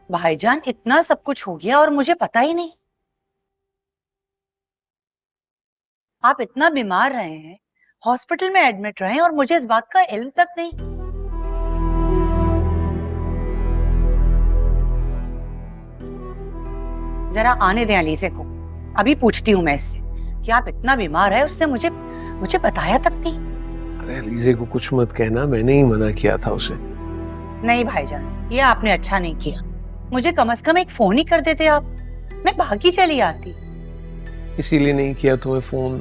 भाईजान, इतना सब कुछ हो गया और मुझे पता ही नहीं। आप इतना बीमार रहे हैं, हॉस्पिटल में एडमिट रहे और मुझे इस बात का इल्म तक नहीं। जरा आने दें अलीज़े को, अभी पूछती हूँ मैं इससे कि आप इतना बीमार है, उसने मुझे मुझे बताया तक नहीं। अरे अलीज़े को कुछ मत कहना, मैंने ही मना किया था उसे। नहीं भाईजान, ये आपने अच्छा नहीं किया। मुझे कम से कम एक फोन ही कर देते आप, मैं भागी चली आती। इसीलिए नहीं किया तुम्हें फोन।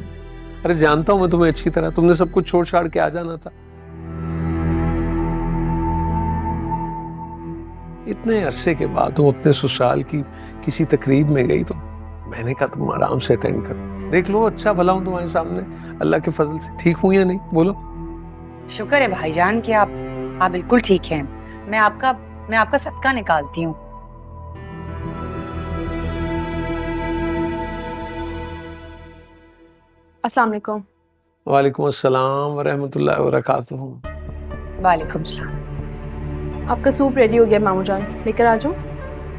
अरे जानता हूं मैं तुम्हें अच्छी तरह, तुमने सब कुछ छोड़ छाड़ के आ जाना था। इतने अरसे के बाद तुम अपने ससुराल की किसी तकरीब में गई तो मैंने कहा तुम आराम से अटेंड करो, देख लो अच्छा भला हूं तुम्हारे सामने, अल्लाह के फजल से ठीक हूं या नहीं, बोलो। शुक्र है भाईजान कि आप बिल्कुल ठीक हैं। मैं आपका सदका निकालती हूँ। अस्सलाम वालेकुम। वालेकुम अस्सलाम व रहमतुल्लाहि व बरकातुहू। वालेकुम सलाम। आपका सूप रेडी हो गया मामू जान, लेकर आ जाऊं?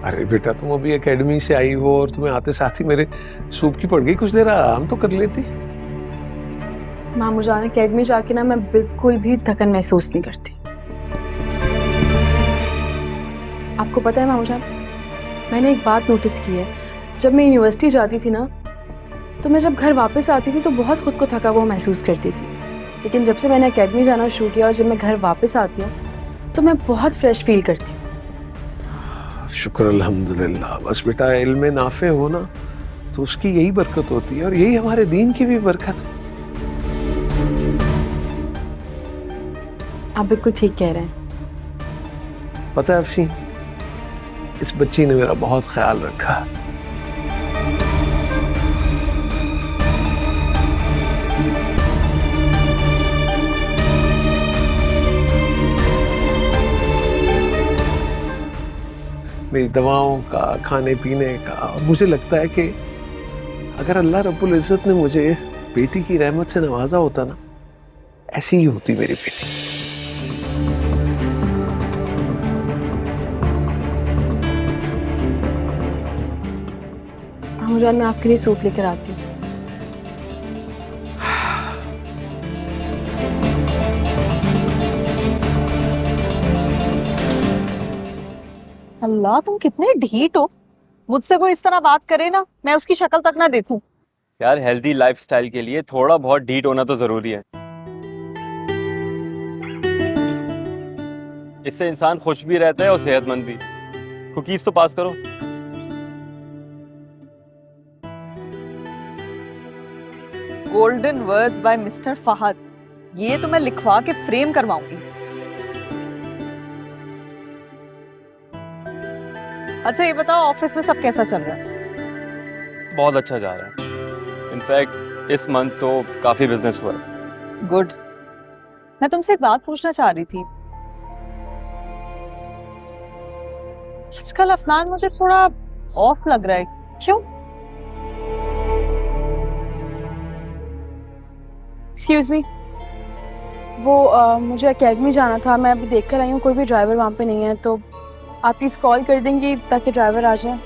अरे बेटा, तुम अभी एकेडमी से आई हो और तुम्हें आते साथ ही मेरे सूप की पड़ गई, कुछ देर आराम तो कर लेती। मामू जान, एकेडमी जाके ना मैं बिल्कुल भी थकन महसूस नहीं करती। आपको पता है मामू जान, मैंने एक बात नोटिस की है, जब मैं यूनिवर्सिटी जाती थी ना तो मैं जब घर वापस आती थी तो बहुत खुद को थका हुआ महसूस करती थी, लेकिन जब से मैंने एकेडमी जाना शुरू किया और जब मैं घर वापस आती हूँ तो मैं बहुत फ्रेश फील करती हूँ। शुक्र अल्हम्दुलिल्लाह। बस बेटा, इल्म नाफे हो ना तो उसकी यही बरकत होती है और यही हमारे दीन की भी बरकत है। आप बिल्कुल ठीक कह रहे हैं। पता है अफशीन, इस बच्ची ने मेरा बहुत ख्याल रखा है। मेरी दवाओं का, खाने पीने का, और मुझे लगता है कि अगर अल्लाह रब्बुल इज़्ज़त ने मुझे बेटी की रहमत से नवाजा होता ना, ऐसी ही होती मेरी बेटी। मामू जान, मैं आपके लिए सूप लेकर आती हूँ। अल्लाह, तुम कितने ढीठ हो। मुझसे कोई इस तरह बात करे ना, मैं उसकी शक्ल तक ना देखूं। यार, हेल्दी लाइफस्टाइल के लिए थोड़ा बहुत ढीठ होना तो जरूरी है। इससे इंसान खुश भी रहता है और सेहतमंद भी। कुकीज तो पास करो। Golden words by mister Fahad, ये तो मैं लिखवा के फ्रेम करवाऊंगी। अच्छा ये बताओ, ऑफिस में सब कैसा चल रहा है? बहुत अच्छा जा रहा है। इनफैक्ट इस मंथ तो काफी बिजनेस हुआ है। गुड। मैं तुमसे एक बात पूछना चाह रही थी। आजकल अफनान मुझे थोड़ा ऑफ लग रहा है, क्यों? एक्सक्यूज मी, वो मुझे एकेडमी जाना था, मैं अभी देख कर आई हूँ, कोई भी ड्राइवर वहाँ पे नहीं है, तो आप प्लीज कॉल कर देंगी ताकि ड्राइवर आ जाए।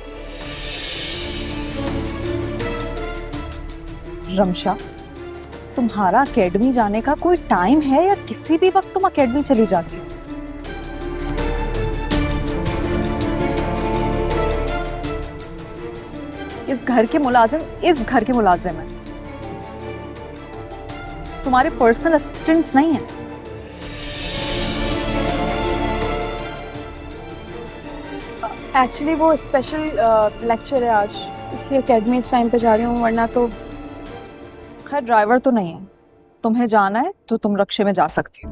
रमशा, तुम्हारा एकेडमी जाने का कोई टाइम है या किसी भी वक्त तुम एकेडमी चली जाती हो? इस घर के मुलाजिम हैं, तुम्हारे पर्सनल असिस्टेंट्स नहीं है। एक्चुअली वो स्पेशल लेक्चर है आज, इसलिए एकेडमी इस टाइम पे जा रही हूँ, वरना तो। खैर, ड्राइवर तो नहीं है, तुम्हें जाना है तो तुम रक्शे में जा सकती हो,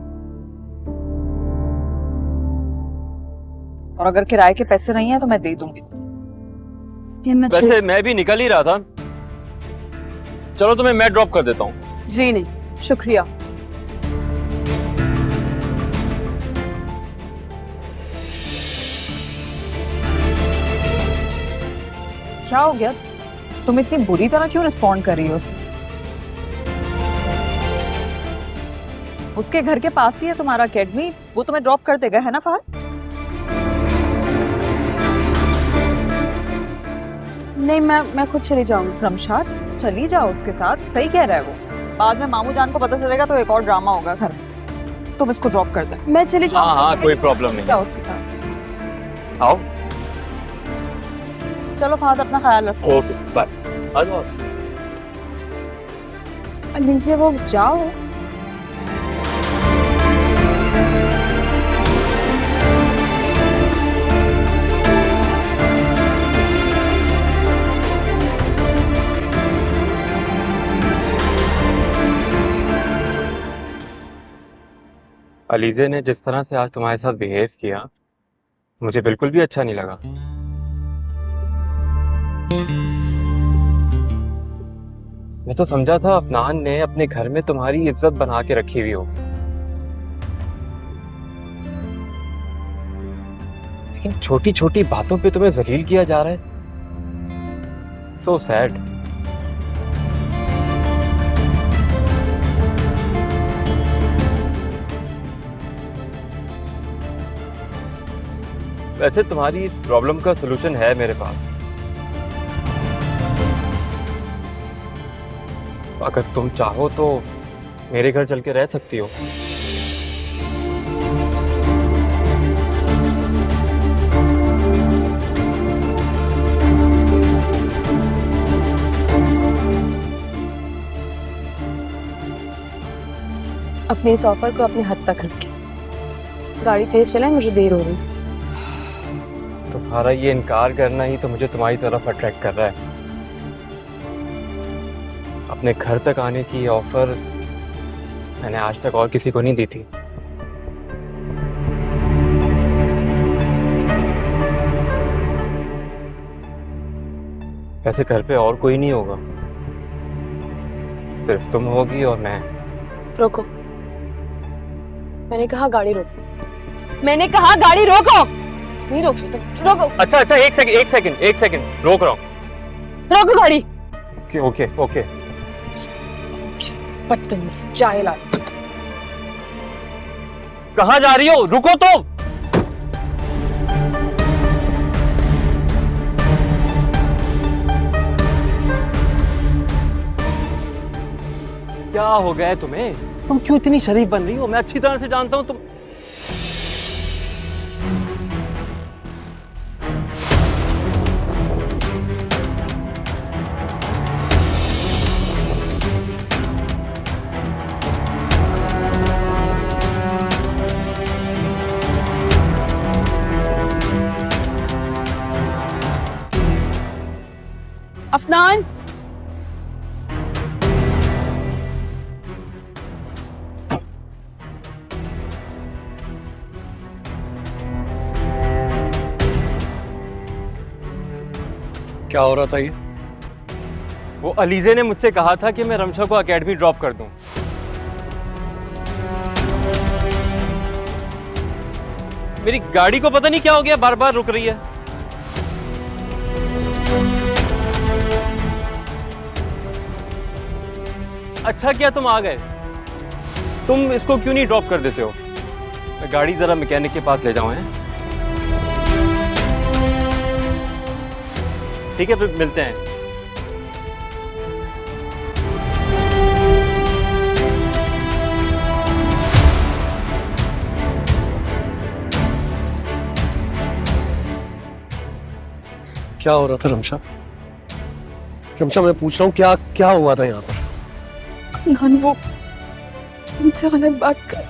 और अगर किराए के पैसे नहीं है तो मैं दे दूंगी। वैसे मैं भी निकल ही रहा था, चलो तुम्हें मैं ड्रॉप कर देता हूँ। जी नहीं, शुक्रिया। क्या हो गया? तुम इतनी बुरी तरह क्यों रिस्पॉन्ड कर रही हो उसमें? उसके घर के पास ही है तुम्हारा एकेडमी, वो तुम्हें ड्रॉप कर देगा, है ना फहद? नहीं, मैं खुद चली जाऊंगी। रमशाद चली जाओ उसके साथ, सही कह रहा है वो। बाद में मामू जान को पता चलेगा तो एक और ड्रामा होगा घर में। तुम इसको ड्रॉप कर दे। मैं चली हाँ जाऊंगी। हाँ कोई प्रॉब्लम नहीं। जाओ उसके साथ। आओ। चलो फहद अपना ख्याल रखो। Okay bye. आ जाओ। अलीज़े वो जाओ। अलीज़े ने जिस तरह से आज तुम्हारे साथ बिहेव किया मुझे बिल्कुल भी अच्छा नहीं लगा। मैं तो समझा था अफनान ने अपने घर में तुम्हारी इज्जत बना के रखी हुई होगी, लेकिन छोटी छोटी बातों पे तुम्हें जलील किया जा रहा है। So sad. वैसे तुम्हारी इस प्रॉब्लम का सलूशन है मेरे पास। अगर तुम चाहो तो मेरे घर चल के रह सकती हो। अपने इस ऑफर को अपने हद तक रखें। गाड़ी तेज चलाए, मुझे देर हो रही। तुम्हारा ये इनकार करना ही तो मुझे तुम्हारी तरफ अट्रैक्ट कर रहा है। अपने घर तक आने की ऑफर मैंने आज तक और किसी को नहीं दी थी। वैसे घर पे और कोई नहीं होगा, सिर्फ तुम होगी और मैं। रोको, मैंने कहा गाड़ी रोको। मैंने कहा गाड़ी रोको। नहीं रोक सकते, रोको। अच्छा अच्छा एक सेकंड रोक रहा हूँ। रोको गाड़ी। Okay okay okay. बदतमीज, चाय ला। कहाँ जा रही हो? रुको तुम। क्या हो गया है तुम्हें? तुम क्यों इतनी शरीफ बन रही हो? मैं अच्छी तरह से जानता हूँ तुम। अफनान, क्या हो रहा था ये? वो अलीज़े ने मुझसे कहा था कि मैं रमशा को एकेडमी ड्रॉप कर दूं। मेरी गाड़ी को पता नहीं क्या हो गया, बार बार रुक रही है। अच्छा किया तुम आ गए। तुम इसको क्यों नहीं ड्रॉप कर देते हो? मैं गाड़ी जरा मैकेनिक के पास ले जाऊं। हैं? ठीक है फिर मिलते हैं। क्या हो रहा था रमशा? रमशा मैं पूछ रहा हूँ क्या हुआ था यहाँ पर? अफनान वो मुझसे गलत बात कर।